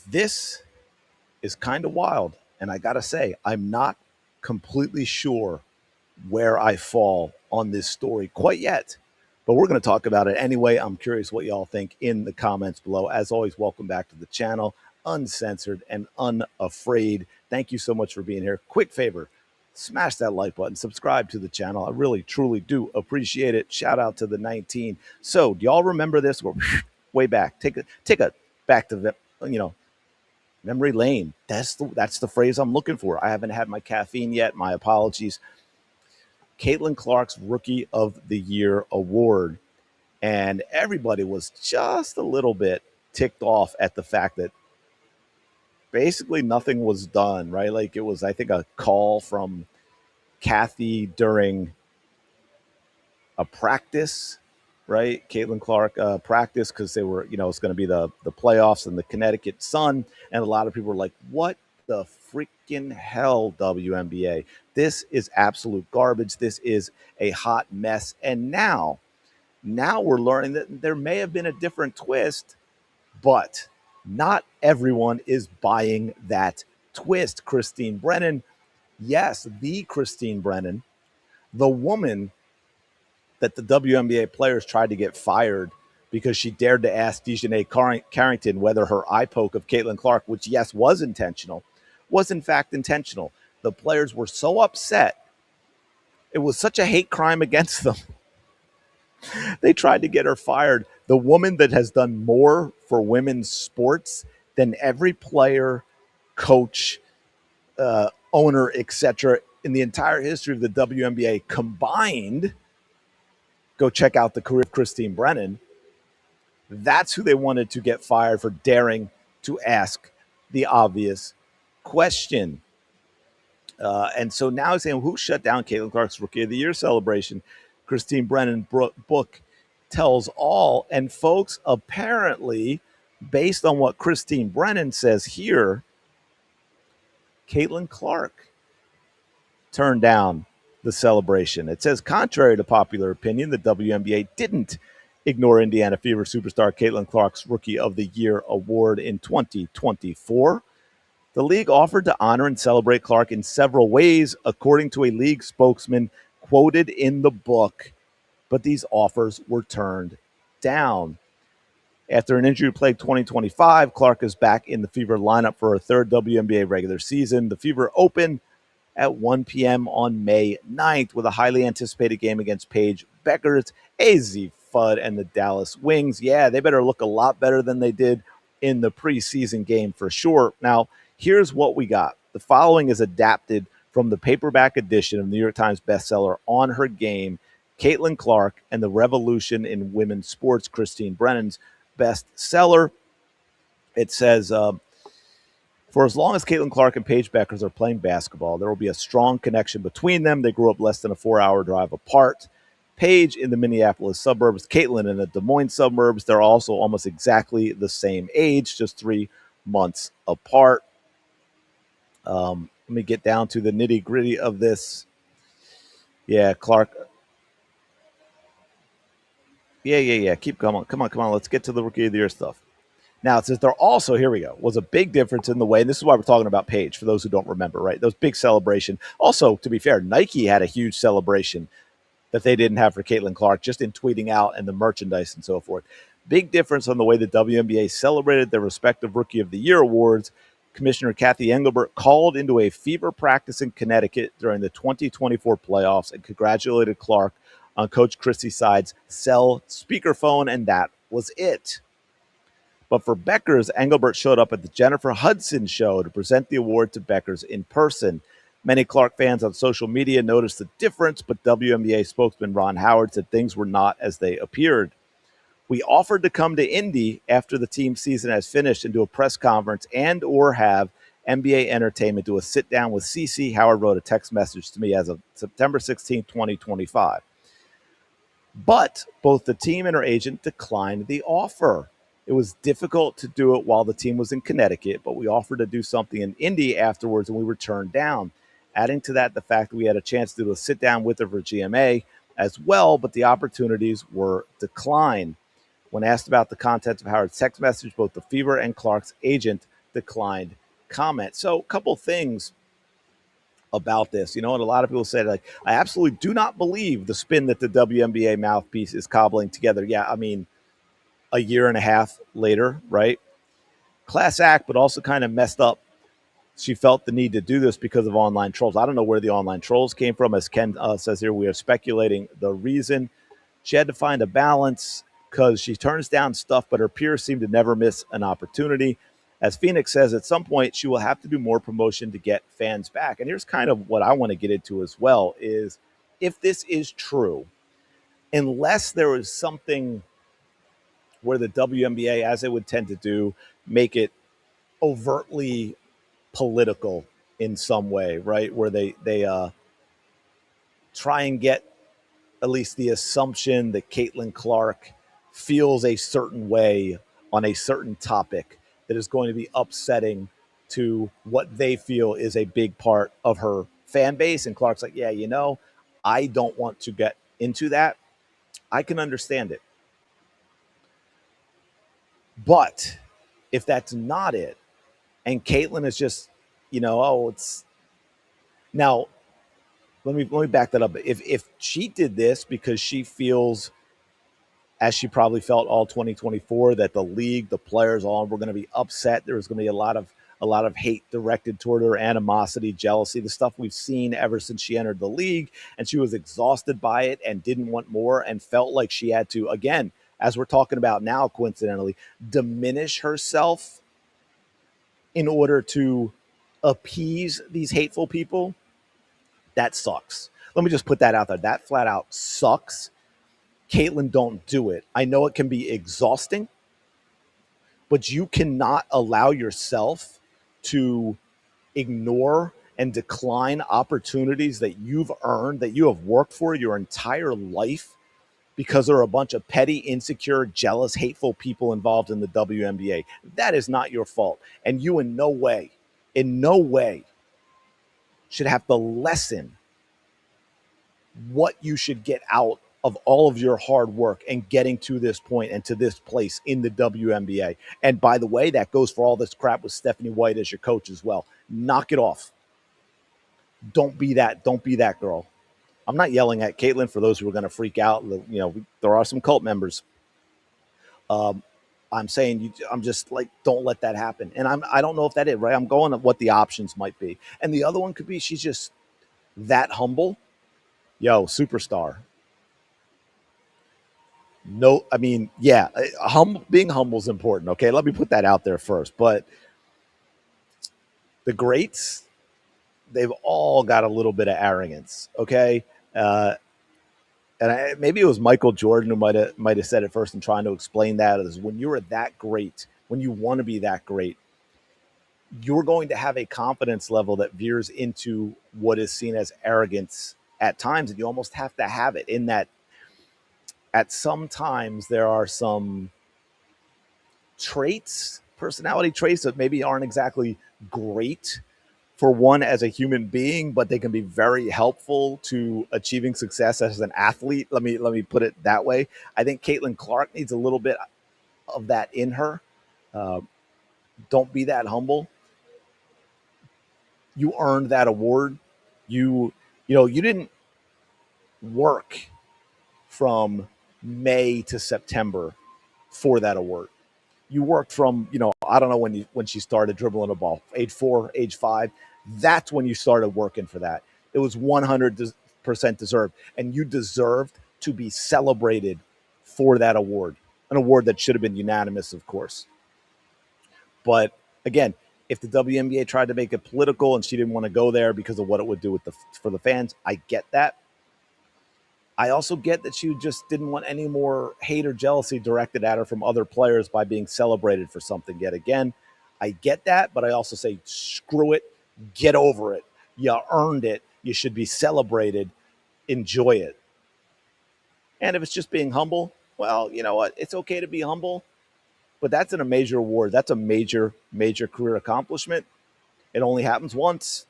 This is kind of wild. And I got to say, I'm not completely sure where I fall on this story quite yet. But we're going to talk about it anyway. I'm curious what y'all think in the comments below. As always, welcome back to the channel, uncensored and unafraid. Thank you so much for being here. Quick favor, smash that like button, subscribe to the channel. I really, truly do appreciate it. Shout out to the 19. So, do y'all remember this? We're way back. Take a back to the, memory lane. That's the phrase I'm looking for. I haven't had my caffeine yet. My apologies. Caitlin Clark's Rookie of the Year award, and everybody was just a little bit ticked off at the fact that basically nothing was done. Right, like it was, I think, a call from Kathy during a practice. Right, Caitlin Clark practice because they were, it's going to be the playoffs and the Connecticut Sun, and a lot of people were like, "What the freaking hell, WNBA? This is absolute garbage. This is a hot mess." And now we're learning that there may have been a different twist, but not everyone is buying that twist. Christine Brennan, yes, the Christine Brennan, the woman that the WNBA players tried to get fired because she dared to ask Dejanay Carrington whether her eye poke of Caitlin Clark, which, yes, was intentional, was in fact intentional. The players were so upset. It was such a hate crime against them. They tried to get her fired. The woman that has done more for women's sports than every player, coach, owner, etc., in the entire history of the WNBA combined. Go check out the career of Christine Brennan. That's who they wanted to get fired for daring to ask the obvious question. And so now saying, who shut down Caitlin Clark's Rookie of the Year celebration? Christine Brennan book tells all. And folks, apparently, based on what Christine Brennan says here, Caitlin Clark turned down the celebration. It says, contrary to popular opinion, the WNBA didn't ignore Indiana Fever superstar Caitlin Clark's Rookie of the Year award in 2024. The league offered to honor and celebrate Clark in several ways, according to a league spokesman quoted in the book, but these offers were turned down. After an injury-plagued 2025, Clark is back in the Fever lineup for her third WNBA regular season. The Fever open at 1 p.m. on May 9th with a highly anticipated game against Paige Bueckers, AZ Fudd, and the Dallas Wings. Yeah, they better look a lot better than they did in the preseason game for sure. Now, here's what we got. The following is adapted from the paperback edition of New York Times bestseller On Her Game, Caitlin Clark and the Revolution in Women's Sports, Christine Brennan's bestseller. It says, for as long as Caitlin Clark and Paige Bueckers are playing basketball, there will be a strong connection between them. They grew up less than a 4-hour drive apart. Paige in the Minneapolis suburbs, Caitlin in the Des Moines suburbs. They're also almost exactly the same age, just 3 months apart. Let me get down to the nitty gritty of this. Yeah, Clark. Yeah. Keep coming. Come on. Let's get to the Rookie of the Year stuff. Now, it says there also, here we go, was a big difference in the way, and this is why we're talking about Paige, for those who don't remember, right? Those big celebration. Also, to be fair, Nike had a huge celebration that they didn't have for Caitlin Clark, just in tweeting out and the merchandise and so forth. Big difference on the way the WNBA celebrated their respective Rookie of the Year awards. Commissioner Kathy Engelbert called into a Fever practice in Connecticut during the 2024 playoffs and congratulated Clark on Coach Christie Side's cell speakerphone, and that was it. But for Bueckers, Engelbert showed up at the Jennifer Hudson show to present the award to Bueckers in person. Many Clark fans on social media noticed the difference, but WNBA spokesman Ron Howard said things were not as they appeared. We offered to come to Indy after the team season has finished and do a press conference and or have NBA Entertainment do a sit-down with CC. Howard wrote a text message to me as of September 16, 2025. But both the team and her agent declined the offer. It was difficult to do it while the team was in Connecticut, but we offered to do something in Indy afterwards, and we were turned down. Adding to that, the fact that we had a chance to do a sit-down with her for GMA as well, but the opportunities were declined. When asked about the contents of Howard's text message, both the Fever and Clark's agent declined comment. So, a couple things about this. And a lot of people said, like, I absolutely do not believe the spin that the WNBA mouthpiece is cobbling together. Yeah, I mean, a year and a half later, right? Class act, but also kind of messed up. She felt the need to do this because of online trolls. I don't know where the online trolls came from. As Ken says here, we are speculating the reason. She had to find a balance because she turns down stuff, but her peers seem to never miss an opportunity. As Phoenix says, at some point she will have to do more promotion to get fans back. And here's kind of what I want to get into as well is if this is true, unless there is something where the WNBA, as they would tend to do, make it overtly political in some way, right? Where they try and get at least the assumption that Caitlin Clark feels a certain way on a certain topic that is going to be upsetting to what they feel is a big part of her fan base. And Clark's like, yeah, I don't want to get into that. I can understand it. But if that's not it, and Caitlin is just, it's now let me back that up. If she did this because she feels, as she probably felt all 2024, that the league, the players, all were going to be upset. There was going to be a lot of hate directed toward her, animosity, jealousy, the stuff we've seen ever since she entered the league, and she was exhausted by it and didn't want more and felt like she had to, again, as we're talking about now, coincidentally, diminish herself in order to appease these hateful people. That sucks. Let me just put that out there. That flat out sucks. Caitlin, don't do it. I know it can be exhausting, but you cannot allow yourself to ignore and decline opportunities that you've earned, that you have worked for your entire life because there are a bunch of petty, insecure, jealous, hateful people involved in the WNBA. That is not your fault. And you in no way should have to lessen what you should get out of all of your hard work and getting to this point and to this place in the WNBA. And by the way, that goes for all this crap with Stephanie White as your coach as well. Knock it off. Don't be that. Don't be that girl. I'm not yelling at Caitlin for those who are going to freak out. There are some cult members. I'm saying I'm just like, don't let that happen. And I don't know if that is right. I'm going at what the options might be. And the other one could be she's just that humble. Yo, superstar. No, I mean, yeah, being humble is important. Okay, let me put that out there first. But the greats, they've all got a little bit of arrogance. Okay, and maybe it was Michael Jordan who might have said it first and trying to explain that is when you're that great, when you want to be that great, you're going to have a confidence level that veers into what is seen as arrogance at times, and you almost have to have it in that. At some times, there are some traits, personality traits that maybe aren't exactly great for one as a human being, but they can be very helpful to achieving success as an athlete. Let me put it that way. I think Caitlin Clark needs a little bit of that in her. Uh, don't be that humble. You earned that award. You didn't work from May to September for that award. You worked from, I don't know when she started dribbling a ball, age 4, age 5. That's when you started working for that. It was 100% deserved, and you deserved to be celebrated for that award, an award that should have been unanimous, of course. But again, if the WNBA tried to make it political and she didn't want to go there because of what it would do for the fans, I get that. I also get that she just didn't want any more hate or jealousy directed at her from other players by being celebrated for something yet again. I get that, but I also say, screw it, get over it. You earned it. You should be celebrated. Enjoy it. And if it's just being humble, well, you know what? It's okay to be humble, but that's in a major award. That's a major, major career accomplishment. It only happens once.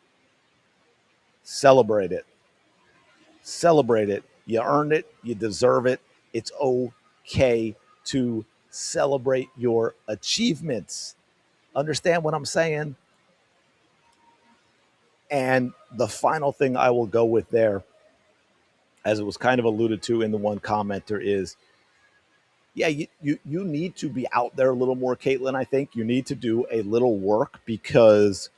Celebrate it. Celebrate it. You earned it. You deserve it. It's okay to celebrate your achievements. Understand what I'm saying? And the final thing I will go with there, as it was kind of alluded to in the one commenter, is yeah, you need to be out there a little more, Caitlin. I think you need to do a little work because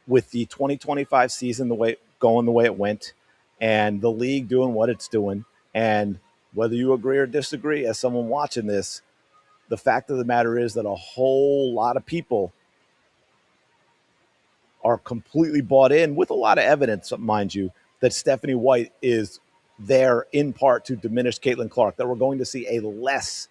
with the 2025 season the way it went, and the league doing what it's doing, and whether you agree or disagree, as someone watching this, the fact of the matter is that a whole lot of people are completely bought in with a lot of evidence, mind you, that Stephanie White is there in part to diminish Caitlin Clark, that we're going to see a less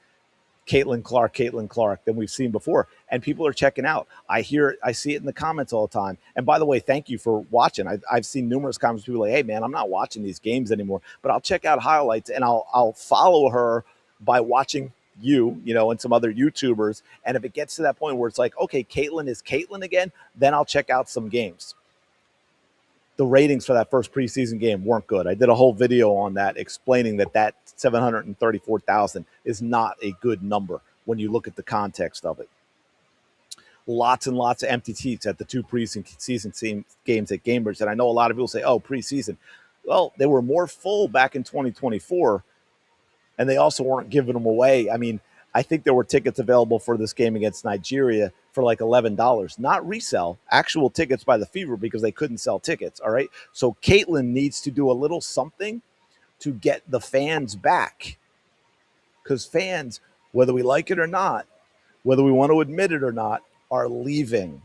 Caitlin Clark than we've seen before. And people are checking out. I see it in the comments all the time. And by the way, thank you for watching. I've seen numerous comments, people like, hey man, I'm not watching these games anymore, but I'll check out highlights and I'll follow her by watching and some other YouTubers. And if it gets to that point where it's like, okay, Caitlin is Caitlin again, then I'll check out some games. The ratings for that first preseason game weren't good. I did a whole video on that explaining that 734,000 is not a good number when you look at the context of it. Lots and lots of empty seats at the two preseason games at Gamebridge. And I know a lot of people say, oh, preseason. Well, they were more full back in 2024, and they also weren't giving them away. I mean, I think there were tickets available for this game against Nigeria for like $11, not resell, actual tickets by the Fever because they couldn't sell tickets. All right. So Caitlin needs to do a little something to get the fans back, because fans, whether we like it or not, whether we want to admit it or not, are leaving.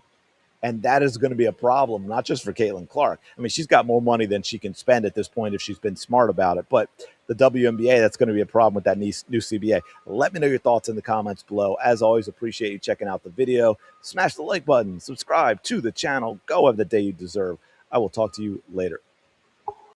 And that is going to be a problem, not just for Caitlin Clark. I mean, she's got more money than she can spend at this point if she's been smart about it. But the WNBA, that's going to be a problem with that new CBA. Let me know your thoughts in the comments below. As always, appreciate you checking out the video. Smash the like button, subscribe to the channel. Go have the day you deserve. I will talk to you later.